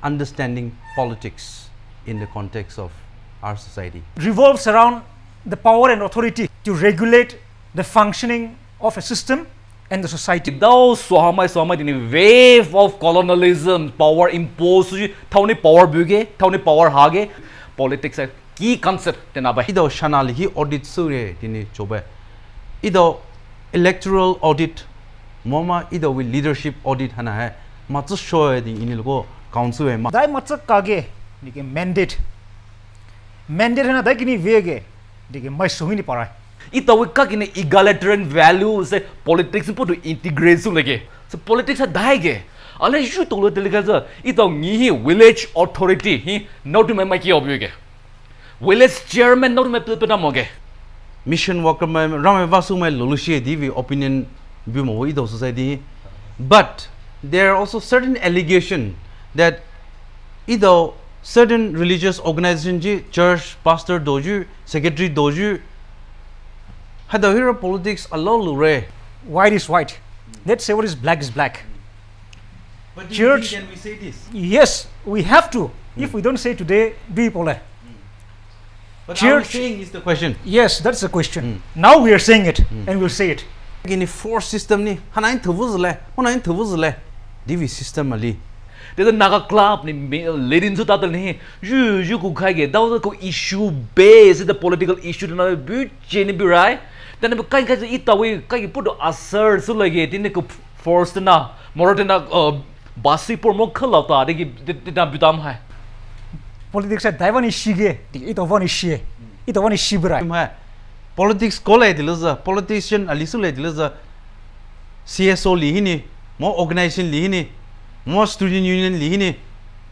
understanding politics in the context of our society. Revolves around the power and authority to regulate the functioning of a system and the society. Though swamai in a wave of colonialism, power imposed, tawni power buge, tawni power hage, politics a key concept tenabai. Ido shanali hi audit sure tini chobe. Ido electoral audit, moma ido with leadership audit hana hai. Matsu show di inilgo council e ma. Dai matsak kage dike mandate. Mandate hana dai kini vege dike mai sumi ni parai. Ito wika kini egalitarian values politics put to integrate so lege. So politics a daige. Ale you to look the ito ngi village authority he not to make your buge. Village chairman not to put moge. Mission worker ma rame vasu ma lolushi di opinion view mo ido society. But there are also certain allegation that either certain religious organization ji church pastor doju secretary doju had the hero politics allow lure. White is white. Let's say what is black is black. But Church, can we say this? Yes, we have to. If we don't say today, do pole. But Church, saying is the question. yes, that's the question. Now we are saying it, and we'll say it. In the force system ni hanain thuvuzle, hanain thuvuzle. Divi system ali. There's a naga club ni leading to that ni you could kage that was issue based the political issue na bu cheni bi right. Then kai kai ita we kai put assert so like it in the force na morotena basi por mo khala ta de da bitam hai. Politics at Taiwan is shige, it of one is she, it of one is shibra. Politics kole dilaza, politician alisule dilaza, CSO lihini, more organization lihini, more student union lihini,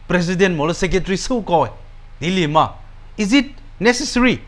president, more secretary so koi. Dilima. Is it necessary?